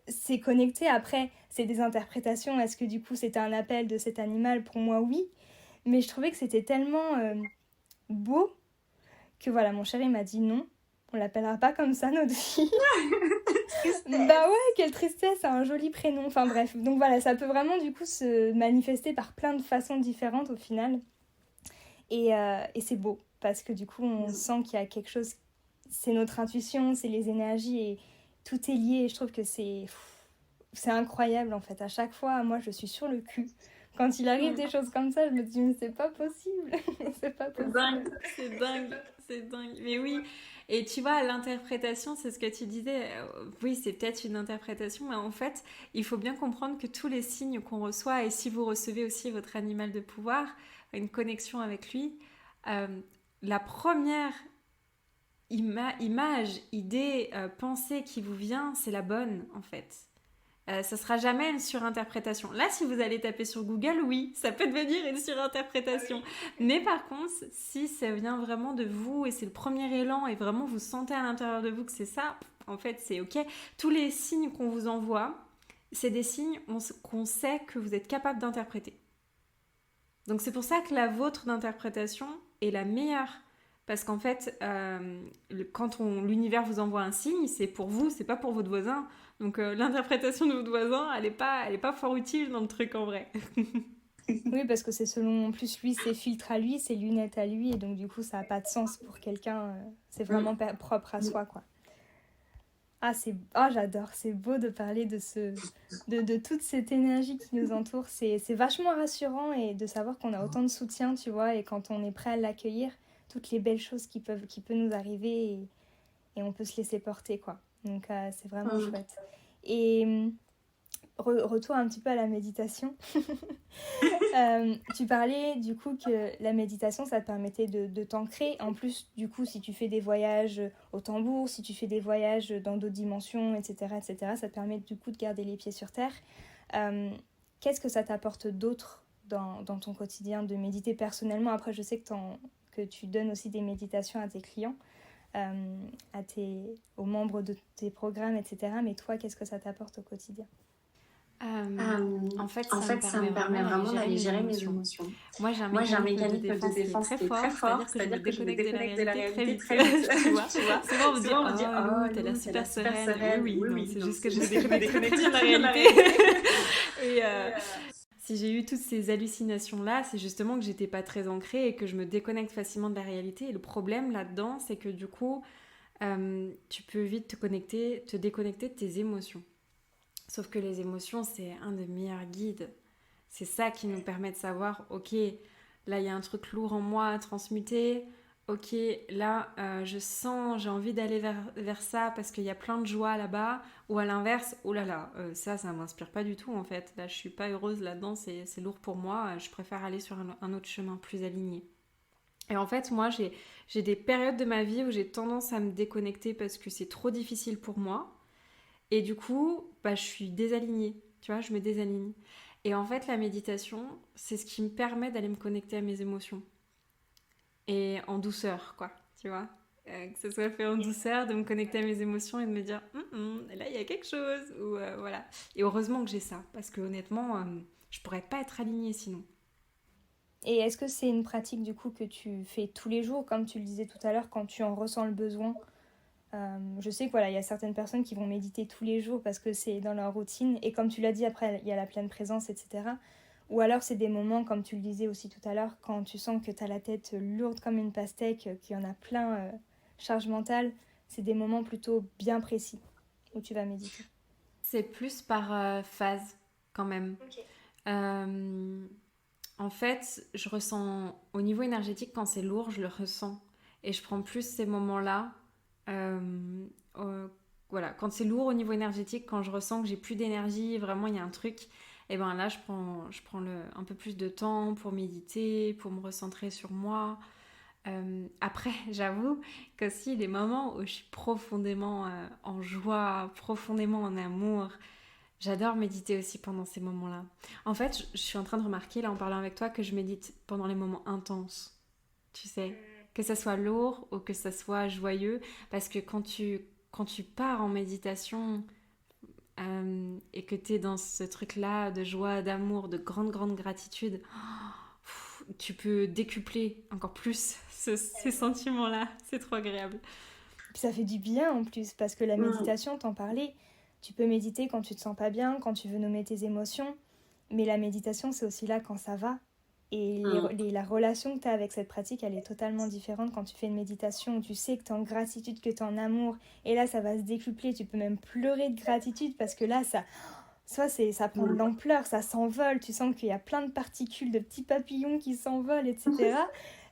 c'est connecté. Après, c'est des interprétations. Est-ce que du coup, c'était un appel de cet animal? Pour moi, oui. Mais je trouvais que c'était tellement beau que voilà, mon chéri m'a dit non, on l'appellera pas comme ça, notre fille. Bah ouais, quelle tristesse, c'est un joli prénom. Enfin bref, donc voilà, ça peut vraiment du coup se manifester par plein de façons différentes au final. Et c'est beau, parce que du coup, on sent qu'il y a quelque chose, c'est notre intuition, c'est les énergies, et tout est lié. Et je trouve que c'est incroyable en fait. À chaque fois, moi, je suis sur le cul. Quand il arrive des choses comme ça, je me dis, mais c'est pas possible. C'est pas possible. C'est dingue. Mais oui, et tu vois, l'interprétation, c'est ce que tu disais. Oui, c'est peut-être une interprétation, mais en fait, il faut bien comprendre que tous les signes qu'on reçoit, et si vous recevez aussi votre animal de pouvoir, une connexion avec lui, euh, la première image, idée, pensée qui vous vient, c'est la bonne, en fait. Ça sera jamais une surinterprétation. Là, si vous allez taper sur Google, oui, ça peut devenir une surinterprétation. Mais par contre, si ça vient vraiment de vous et c'est le premier élan et vraiment vous sentez à l'intérieur de vous que c'est ça, en fait, c'est ok. Tous les signes qu'on vous envoie, c'est des signes qu'on sait que vous êtes capable d'interpréter. Donc c'est pour ça que la vôtre d'interprétation est la meilleure. Parce qu'en fait, quand l'univers vous envoie un signe, c'est pour vous, c'est pas pour votre voisin. Donc l'interprétation de votre voisin, elle est pas fort utile dans le truc en vrai. Oui, parce que c'est selon en plus lui, ses filtres à lui, ses lunettes à lui, et donc du coup ça n'a pas de sens pour quelqu'un. C'est vraiment propre à soi, quoi. J'adore, c'est beau de parler de toute cette énergie qui nous entoure. C'est vachement rassurant, et de savoir qu'on a autant de soutien, tu vois, et quand on est prêt à l'accueillir, toutes les belles choses qui peuvent nous arriver, et on peut se laisser porter, quoi. Donc c'est vraiment chouette. Et retour un petit peu à la méditation. Tu parlais du coup que la méditation, ça te permettait de t'ancrer. En plus, du coup, si tu fais des voyages au tambour, si tu fais des voyages dans d'autres dimensions, etc., ça te permet du coup de garder les pieds sur terre. Qu'est-ce que ça t'apporte d'autre dans ton quotidien de méditer personnellement? Après, je sais que tu donnes aussi des méditations à tes clients, aux membres de tes programmes, etc. Mais toi, qu'est-ce que ça t'apporte au quotidien? En fait, ça me permet vraiment d'aller gérer mes émotions. Moi, j'ai un mécanisme de défense qui est très fort, c'est-à-dire que je me déconnecte de la réalité très vite. Tu vois souvent, on me dit « Oh, Lou, t'as l'air super sereine. » Oui, non, c'est juste que je me déconnecte très bien de la réalité. Et si j'ai eu toutes ces hallucinations-là, c'est justement que j'étais pas très ancrée et que je me déconnecte facilement de la réalité. Et le problème là-dedans, c'est que du coup, tu peux vite te déconnecter de tes émotions. Sauf que les émotions, c'est un des meilleurs guides. C'est ça qui nous permet de savoir, ok, là, il y a un truc lourd en moi à transmuter. Ok, là, je sens, j'ai envie d'aller vers ça parce qu'il y a plein de joie là-bas. Ou à l'inverse, oh là là, ça m'inspire pas du tout, en fait. Là, je suis pas heureuse là-dedans, c'est lourd pour moi. Je préfère aller sur un autre chemin plus aligné. Et en fait, moi, j'ai des périodes de ma vie où j'ai tendance à me déconnecter parce que c'est trop difficile pour moi. Et du coup, je suis désalignée, tu vois, je me désaligne. Et en fait, la méditation, c'est ce qui me permet d'aller me connecter à mes émotions. Et en douceur, quoi, tu vois. Que ce soit fait en douceur, de me connecter à mes émotions et de me dire, là, il y a quelque chose. Ou voilà. Et heureusement que j'ai ça, parce que honnêtement, je pourrais pas être alignée sinon. Et est-ce que c'est une pratique du coup que tu fais tous les jours, comme tu le disais tout à l'heure, quand tu en ressens le besoin? Je sais que voilà, il y a certaines personnes qui vont méditer tous les jours parce que c'est dans leur routine, et comme tu l'as dit, après il y a la pleine présence, etc. Ou alors c'est des moments, comme tu le disais aussi tout à l'heure, quand tu sens que tu as la tête lourde comme une pastèque, qu'il y en a plein, charge mentale, c'est des moments plutôt bien précis où tu vas méditer. C'est plus par phase quand même. Okay. En fait, je ressens au niveau énergétique, quand c'est lourd, je le ressens, et je prends plus ces moments-là. Voilà, quand c'est lourd au niveau énergétique, quand je ressens que j'ai plus d'énergie, vraiment il y a un truc, et ben là je prends un peu plus de temps pour méditer, pour me recentrer sur moi. Après, j'avoue qu'aussi les moments où je suis profondément en joie, profondément en amour, J'adore méditer aussi pendant ces moments-là. En fait, je suis en train de remarquer, là, en parlant avec toi, que je médite pendant les moments intenses. Tu sais, que ça soit lourd ou que ça soit joyeux. Parce que quand tu pars en méditation et que tu es dans ce truc-là de joie, d'amour, de grande, grande gratitude, tu peux décupler encore plus ces sentiments-là. C'est trop agréable. Puis ça fait du bien en plus, parce que la méditation, t'en parlais, tu peux méditer quand tu te sens pas bien, quand tu veux nommer tes émotions, mais la méditation, c'est aussi là quand ça va. Et la relation que tu as avec cette pratique, elle est totalement différente quand tu fais une méditation où tu sais que tu es en gratitude, que tu es en amour. Et là, ça va se décupler. Tu peux même pleurer de gratitude parce que là, ça prend de l'ampleur, ça s'envole. Tu sens qu'il y a plein de particules, de petits papillons qui s'envolent, etc.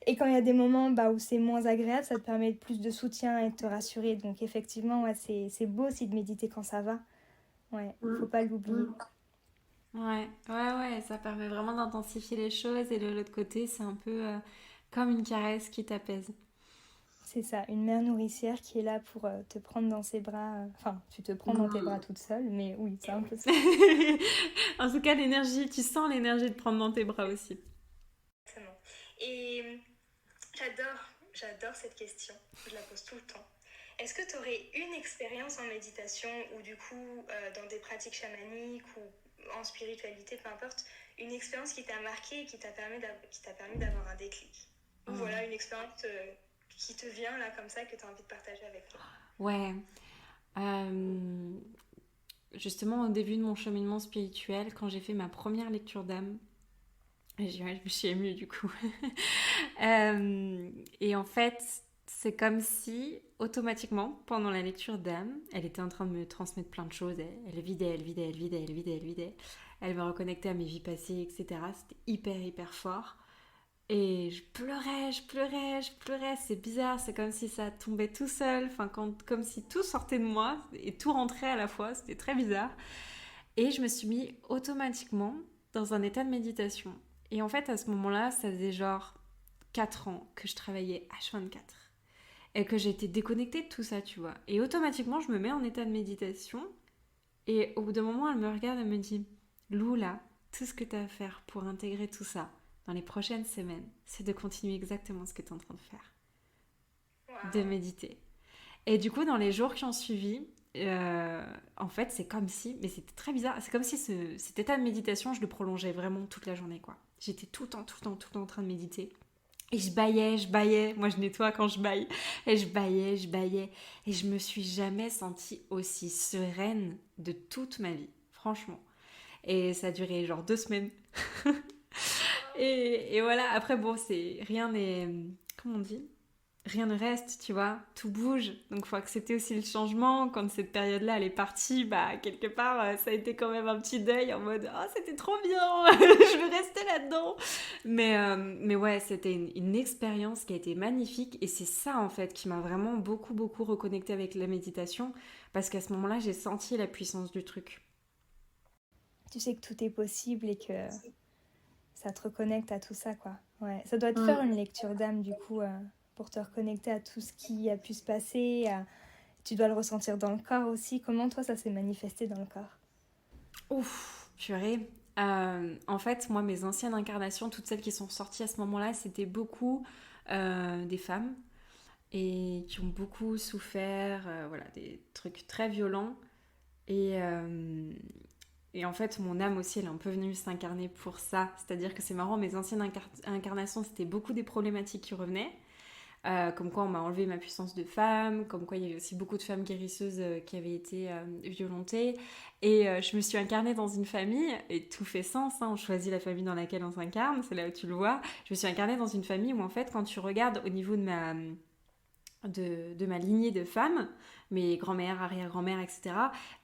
Et quand il y a des moments où c'est moins agréable, ça te permet plus de soutien et de te rassurer. Donc effectivement, ouais, c'est beau aussi de méditer quand ça va. Ouais, faut pas l'oublier. Ouais, ouais, ouais, ça permet vraiment d'intensifier les choses et de l'autre côté, c'est un peu comme une caresse qui t'apaise. C'est ça, une mère nourricière qui est là pour te prendre dans ses bras. Enfin, tu te prends dans tes bras toute seule, mais oui, c'est un peu ça. En tout cas, l'énergie, tu sens l'énergie de prendre dans tes bras aussi. Exactement. Et j'adore cette question. Je la pose tout le temps. Est-ce que tu aurais une expérience en méditation ou du coup dans des pratiques chamaniques ou en spiritualité, peu importe, une expérience qui t'a marqué et qui t'a permis d'avoir un déclic? Ou voilà, une expérience qui te vient là comme ça que tu as envie de partager avec nous. Ouais. Euh, Justement, au début de mon cheminement spirituel, quand j'ai fait ma première lecture d'âme, je me suis émue du coup. Et en fait, c'est comme si, automatiquement, pendant la lecture d'âme, elle était en train de me transmettre plein de choses. Elle vidait, elle vidait, elle vidait, elle vidait, elle vidait. Elle me reconnectait à mes vies passées, etc. C'était hyper, hyper fort. Et je pleurais, je pleurais, je pleurais. C'est bizarre, c'est comme si ça tombait tout seul. Enfin, comme si tout sortait de moi et tout rentrait à la fois. C'était très bizarre. Et je me suis mis automatiquement dans un état de méditation. Et en fait, à ce moment-là, ça faisait genre 4 ans que je travaillais H24 et que j'étais déconnectée de tout ça, tu vois. Et automatiquement, je me mets en état de méditation et au bout d'un moment, elle me regarde et me dit Lou, là, tout ce que tu as à faire pour intégrer tout ça dans les prochaines semaines, c'est de continuer exactement ce que tu es en train de faire, de méditer. Et du coup, dans les jours qui ont suivi, en fait, c'est comme si, mais c'était très bizarre, c'est comme si cet état de méditation, je le prolongeais vraiment toute la journée, quoi. J'étais tout le temps, tout le temps, tout le temps en train de méditer. Et je baillais. Moi, je nettoie quand je baille. Et je baillais, je baillais. Et je me suis jamais sentie aussi sereine de toute ma vie, franchement. Et ça a duré genre 2 semaines. Et voilà, après, bon, rien n'est. Comment on dit? Rien ne reste, tu vois, tout bouge. Donc, il faut accepter aussi le changement. Quand cette période-là, elle est partie, quelque part, ça a été quand même un petit deuil en mode « Oh, c'était trop bien, je veux rester là-dedans !» mais ouais, c'était une expérience qui a été magnifique. Et c'est ça, en fait, qui m'a vraiment beaucoup, beaucoup reconnectée avec la méditation. Parce qu'à ce moment-là, j'ai senti la puissance du truc. Tu sais que tout est possible et que ça te reconnecte à tout ça, quoi. Ouais, ça doit te faire une lecture d'âme, du coup, pour te reconnecter à tout ce qui a pu se passer. Tu dois le ressentir dans le corps aussi. Comment, toi, ça s'est manifesté dans le corps? Ouf, purée. En fait, moi, mes anciennes incarnations, toutes celles qui sont sorties à ce moment-là, c'était beaucoup des femmes et qui ont beaucoup souffert, voilà, des trucs très violents. Et, euh, et en fait, mon âme aussi, elle est un peu venue s'incarner pour ça. C'est-à-dire que c'est marrant, mes anciennes incarnations, c'était beaucoup des problématiques qui revenaient. Comme quoi on m'a enlevé ma puissance de femme, comme quoi il y avait aussi beaucoup de femmes guérisseuses qui avaient été violentées. Et je me suis incarnée dans une famille, et tout fait sens, hein, on choisit la famille dans laquelle on s'incarne, c'est là où tu le vois. Je me suis incarnée dans une famille où en fait quand tu regardes au niveau de ma lignée de femmes, mes grands-mères, arrière-grand-mères, etc.,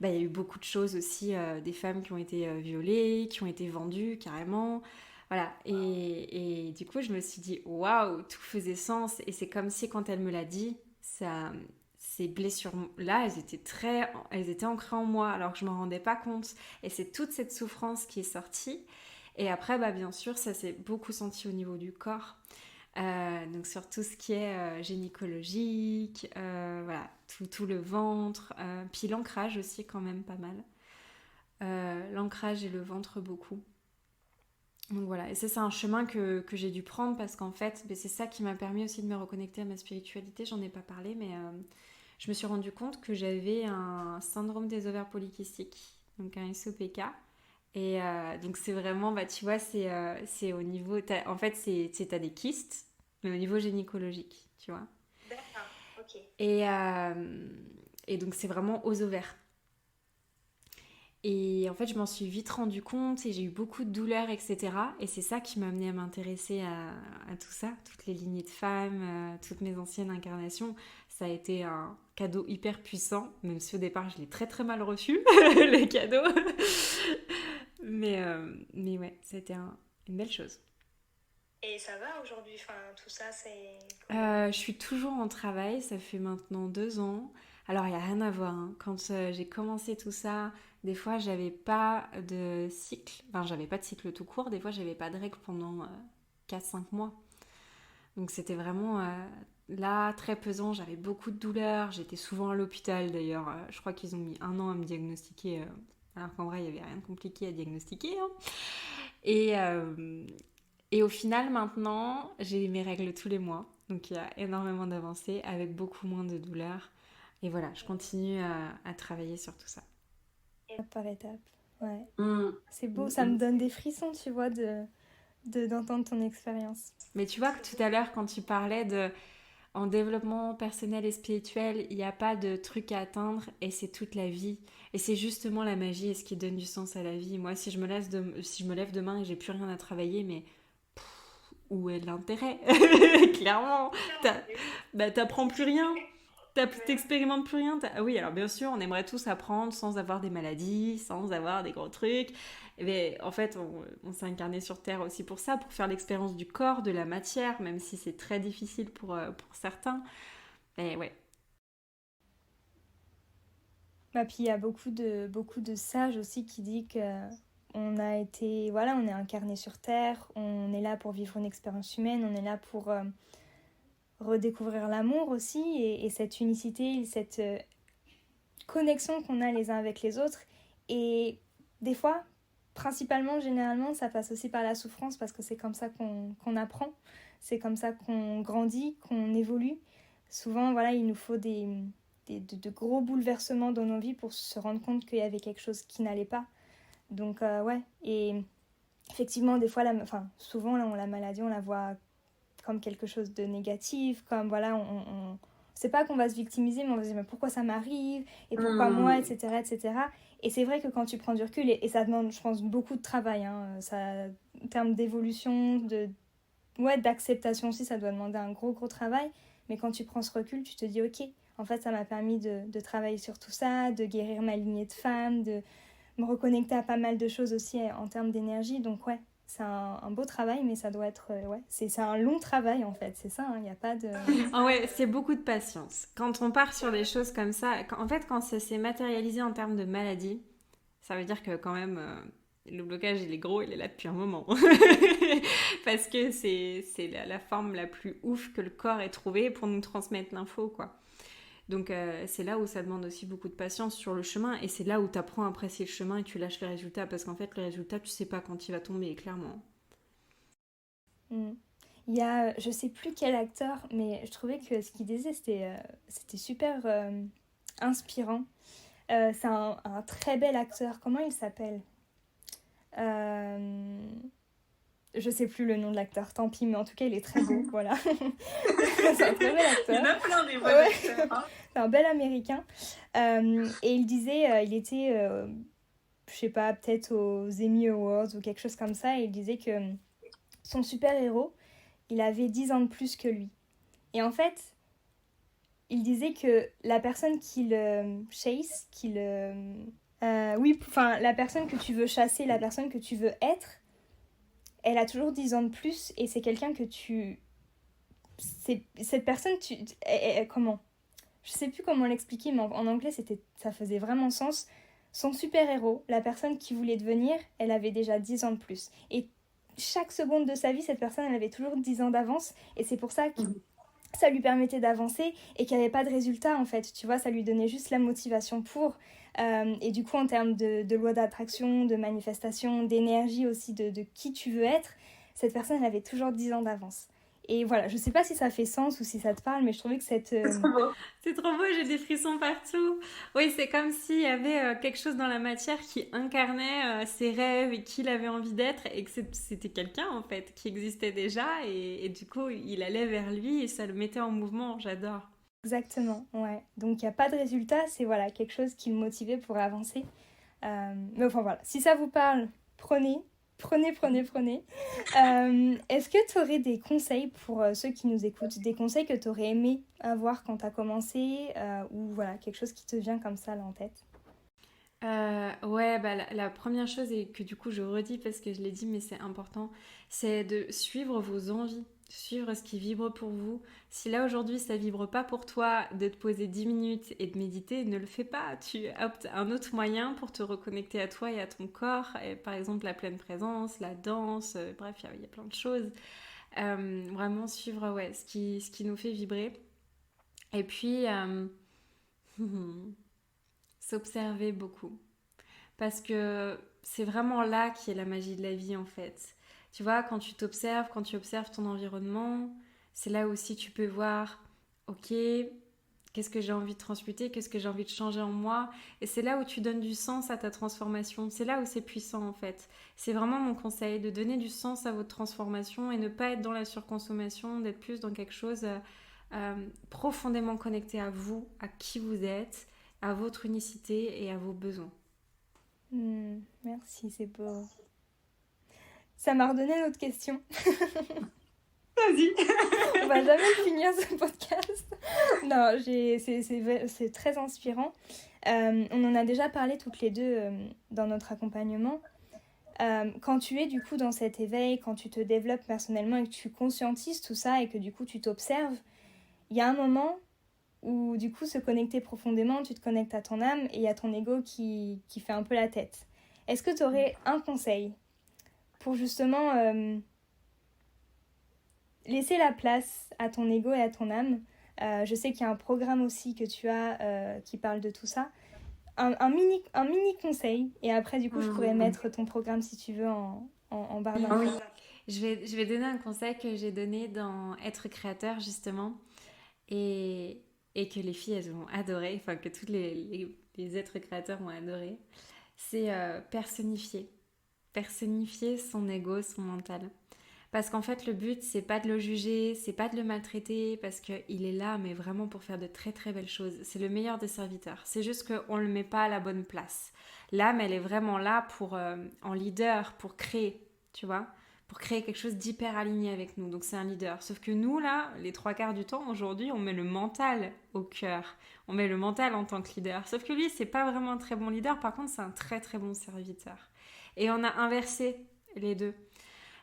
il y a eu beaucoup de choses aussi, des femmes qui ont été violées, qui ont été vendues carrément. Voilà, et du coup, je me suis dit, waouh, tout faisait sens. Et c'est comme si, quand elle me l'a dit, ces blessures-là, elles étaient ancrées en moi, alors que je ne m'en rendais pas compte. Et c'est toute cette souffrance qui est sortie. Et après, bien sûr, ça s'est beaucoup senti au niveau du corps. Donc sur tout ce qui est gynécologique, voilà, tout le ventre, puis l'ancrage aussi quand même pas mal. l'ancrage et le ventre beaucoup. Donc voilà, et ça c'est un chemin que j'ai dû prendre parce qu'en fait, c'est ça qui m'a permis aussi de me reconnecter à ma spiritualité. J'en ai pas parlé, mais je me suis rendu compte que j'avais un syndrome des ovaires polykystiques, donc un SOPK. Et donc c'est vraiment, tu vois, c'est au niveau, en fait t'as des kystes, mais au niveau gynécologique, tu vois. D'accord, ok. Et donc c'est vraiment aux ovaires. Et en fait, je m'en suis vite rendu compte et j'ai eu beaucoup de douleurs, etc. Et c'est ça qui m'a amenée à m'intéresser à tout ça, toutes les lignées de femmes, toutes mes anciennes incarnations. Ça a été un cadeau hyper puissant, même si au départ, je l'ai très très mal reçu, le cadeau. Mais ouais, c'était une belle chose. Et ça va aujourd'hui, enfin, tout ça, c'est... Je suis toujours en travail, ça fait maintenant 2 ans. Alors, il n'y a rien à voir, hein. Quand j'ai commencé tout ça, des fois, j'avais pas de cycle. Enfin, j'avais pas de cycle tout court. Des fois, j'avais pas de règles pendant 4-5 mois. Donc, c'était vraiment là, très pesant. J'avais beaucoup de douleurs. J'étais souvent à l'hôpital, d'ailleurs. Je crois qu'ils ont mis 1 an à me diagnostiquer, alors qu'en vrai, il n'y avait rien de compliqué à diagnostiquer, hein. Et, et au final, maintenant, j'ai mes règles tous les mois. Donc, il y a énormément d'avancées avec beaucoup moins de douleurs. Et voilà, je continue à travailler sur tout ça. Étape par étape, ouais. Mm. C'est beau, ça me donne des frissons, tu vois, d'entendre ton expérience. Mais tu vois que tout à l'heure, quand tu parlais en développement personnel et spirituel, il n'y a pas de truc à atteindre et c'est toute la vie. Et c'est justement la magie et ce qui donne du sens à la vie. Moi, si je me lève demain et j'ai plus rien à travailler, mais où est l'intérêt? Clairement, t'apprends plus rien. T'expérimentes plus rien. Ah oui, alors bien sûr, on aimerait tous apprendre sans avoir des maladies, sans avoir des gros trucs. Mais en fait, on s'est incarné sur Terre aussi pour ça, pour faire l'expérience du corps, de la matière, même si c'est très difficile pour certains. Mais ouais. Puis il y a beaucoup de sages aussi qui disent que on a été, voilà, on est incarné sur Terre, on est là pour vivre une expérience humaine, on est là pour redécouvrir l'amour aussi et cette unicité, cette connexion qu'on a les uns avec les autres. Et des fois, principalement, généralement, ça passe aussi par la souffrance parce que c'est comme ça qu'on apprend, c'est comme ça qu'on grandit, qu'on évolue. Souvent, voilà, il nous faut de gros bouleversements dans nos vies pour se rendre compte qu'il y avait quelque chose qui n'allait pas. Donc, ouais, et effectivement, des fois, souvent, là, la maladie, on la voit comme quelque chose de négatif, comme voilà, c'est pas qu'on va se victimiser, mais on va se dire mais pourquoi ça m'arrive, et pourquoi moi, etc., etc. Et c'est vrai que quand tu prends du recul, et ça demande, je pense, beaucoup de travail, hein, ça, en termes d'évolution, d'acceptation aussi, ça doit demander un gros travail, mais quand tu prends ce recul, tu te dis ok, en fait, ça m'a permis de travailler sur tout ça, de guérir ma lignée de femme, de me reconnecter à pas mal de choses aussi en termes d'énergie, donc ouais. C'est un beau travail, mais ça doit être... c'est un long travail, en fait. C'est ça, il n'y a pas de... Ah ouais, c'est beaucoup de patience. Quand on part sur des choses comme ça, en fait, quand ça s'est matérialisé en termes de maladie, ça veut dire que quand même, le blocage, il est gros, il est là depuis un moment. Parce que c'est la forme la plus ouf que le corps ait trouvée pour nous transmettre l'info, quoi. Donc c'est là où ça demande aussi beaucoup de patience sur le chemin et c'est là où tu apprends à apprécier le chemin et tu lâches le résultat parce qu'en fait le résultat tu sais pas quand il va tomber clairement. Il y a, je sais plus quel acteur, mais je trouvais que ce qu'il disait c'était super inspirant. C'est un très bel acteur, comment il s'appelle? Je sais plus le nom de l'acteur, tant pis, mais en tout cas il est très beau, voilà. C'est un très bel acteur. Il y en a plein des bons acteurs. Hein. C'est un bel américain. Et il disait, il était, je sais pas, peut-être aux Emmy Awards ou quelque chose comme ça, et il disait que son super-héros, il avait 10 ans de plus que lui. Et en fait, il disait que la personne qui le chase, la personne que tu veux chasser, la personne que tu veux être, elle a toujours 10 ans de plus et c'est quelqu'un que cette personne, comment? Je sais plus comment l'expliquer, mais en anglais, ça faisait vraiment sens. Son super-héros, la personne qui voulait devenir, elle avait déjà 10 ans de plus. Et chaque seconde de sa vie, cette personne, elle avait toujours 10 ans d'avance. Et c'est pour ça que ça lui permettait d'avancer et qu'il n'y avait pas de résultat, en fait. Tu vois, ça lui donnait juste la motivation pour Et du coup, en termes de loi d'attraction, de manifestation, d'énergie aussi, de qui tu veux être, cette personne, elle avait toujours 10 ans d'avance. Et voilà, je sais pas si ça fait sens ou si ça te parle, mais je trouvais que cette... C'est trop beau. C'est trop beau, j'ai des frissons partout. Oui, c'est comme s'il y avait quelque chose dans la matière qui incarnait ses rêves et qui il avait envie d'être et que c'était quelqu'un en fait qui existait déjà et du coup il allait vers lui et ça le mettait en mouvement. J'adore. Exactement, ouais. Donc il n'y a pas de résultat, c'est voilà, quelque chose qui me motivait pour avancer. Mais enfin voilà, si ça vous parle, prenez. Est-ce que tu aurais des conseils pour ceux qui nous écoutent, des conseils que tu aurais aimé avoir quand tu as commencé ou voilà, quelque chose qui te vient comme ça là en tête? Ouais, bah la première chose et que du coup je redis parce que je l'ai dit mais c'est important, c'est de suivre vos envies, suivre ce qui vibre pour vous. Si là aujourd'hui ça vibre pas pour toi de te poser 10 minutes et de méditer, ne le fais pas. Tu optes un autre moyen pour te reconnecter à toi et à ton corps, et par exemple la pleine présence, la danse, bref, il y a plein de choses. Vraiment suivre ouais, ce qui nous fait vibrer. Et puis s'observer beaucoup. Parce que c'est vraiment là qui est la magie de la vie en fait. Tu vois, quand tu t'observes, quand tu observes ton environnement, c'est là aussi tu peux voir, ok, qu'est-ce que j'ai envie de transmuter, qu'est-ce que j'ai envie de changer en moi. Et c'est là où tu donnes du sens à ta transformation. C'est là où c'est puissant en fait. C'est vraiment mon conseil, de donner du sens à votre transformation et ne pas être dans la surconsommation, d'être plus dans quelque chose profondément connecté à vous, à qui vous êtes, à votre unicité et à vos besoins. Merci, c'est beau. Ça m'a redonné une autre question. Vas-y. On va jamais finir ce podcast. Non, c'est très inspirant. On en a déjà parlé toutes les deux dans notre accompagnement. Quand tu es du coup dans cet éveil, quand tu te développes personnellement et que tu conscientises tout ça et que du coup tu t'observes, il y a un moment où du coup se connecter profondément, tu te connectes à ton âme et il y a ton ego qui fait un peu la tête. Est-ce que tu aurais un conseil pour justement laisser la place à ton ego et à ton âme? Je sais qu'il y a un programme aussi que tu as qui parle de tout ça. Un mini conseil et après du coup je pourrais mettre ton programme si tu veux en barre d'infos. Oui. Je vais donner un conseil que j'ai donné dans Être créateur justement et que les filles elles ont adoré, enfin que tous les êtres créateurs ont adoré, c'est personnifier son ego, son mental. Parce qu'en fait, le but, c'est pas de le juger, c'est pas de le maltraiter, parce qu'il est là, mais vraiment pour faire de très très belles choses. C'est le meilleur des serviteurs. C'est juste qu'on le met pas à la bonne place. L'âme, elle est vraiment là pour, en leader, pour créer, tu vois, pour créer quelque chose d'hyper aligné avec nous. Donc c'est un leader. Sauf que nous, là, les 3/4 du temps, aujourd'hui, on met le mental au cœur. On met le mental en tant que leader. Sauf que lui, c'est pas vraiment un très bon leader. Par contre, c'est un très très bon serviteur. Et on a inversé les deux.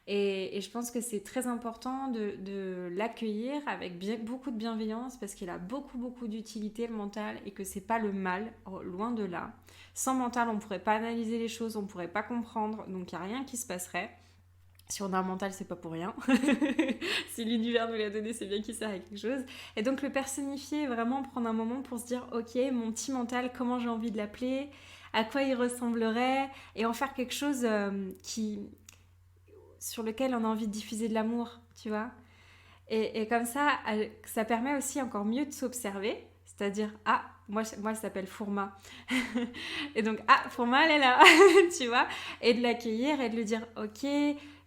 Et je pense que c'est très important de l'accueillir avec beaucoup de bienveillance parce qu'il a beaucoup d'utilité le mental et que c'est pas le mal, loin de là. Sans mental, on pourrait pas analyser les choses, on pourrait pas comprendre, donc il n'y a rien qui se passerait. Si on a un mental, c'est pas pour rien. Si l'univers nous l'a donné, c'est bien qu'il sert à quelque chose. Et donc le personnifier, vraiment prendre un moment pour se dire, ok, mon petit mental, comment j'ai envie de l'appeler, à quoi il ressemblerait, et en faire quelque chose sur lequel on a envie de diffuser de l'amour, tu vois. Et comme ça permet aussi encore mieux de s'observer, c'est-à-dire, moi elle s'appelle Fourma. Et donc, Fourma, elle est là, tu vois. Et de l'accueillir et de lui dire, ok,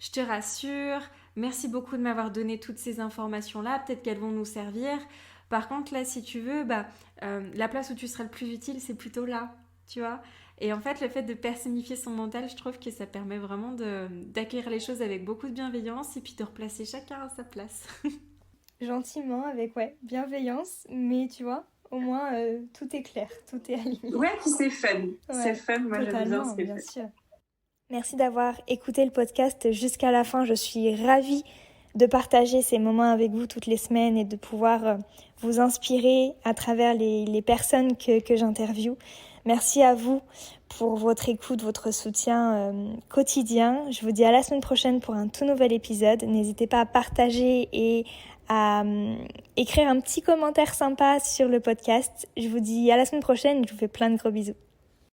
je te rassure, merci beaucoup de m'avoir donné toutes ces informations-là, peut-être qu'elles vont nous servir. Par contre, là, si tu veux, la place où tu seras le plus utile, c'est plutôt là, tu vois. Et en fait, le fait de personnifier son mental, je trouve que ça permet vraiment d'accueillir les choses avec beaucoup de bienveillance et puis de replacer chacun à sa place. Gentiment, avec bienveillance, mais tu vois, au moins tout est clair, tout est aligné. Ouais, puis c'est fun. Ouais, c'est fun, moi j'aime bien. Bien sûr. Merci d'avoir écouté le podcast jusqu'à la fin. Je suis ravie de partager ces moments avec vous toutes les semaines et de pouvoir vous inspirer à travers les personnes que j'interviewe. Merci à vous pour votre écoute, votre soutien quotidien. Je vous dis à la semaine prochaine pour un tout nouvel épisode. N'hésitez pas à partager et à écrire un petit commentaire sympa sur le podcast. Je vous dis à la semaine prochaine. Je vous fais plein de gros bisous.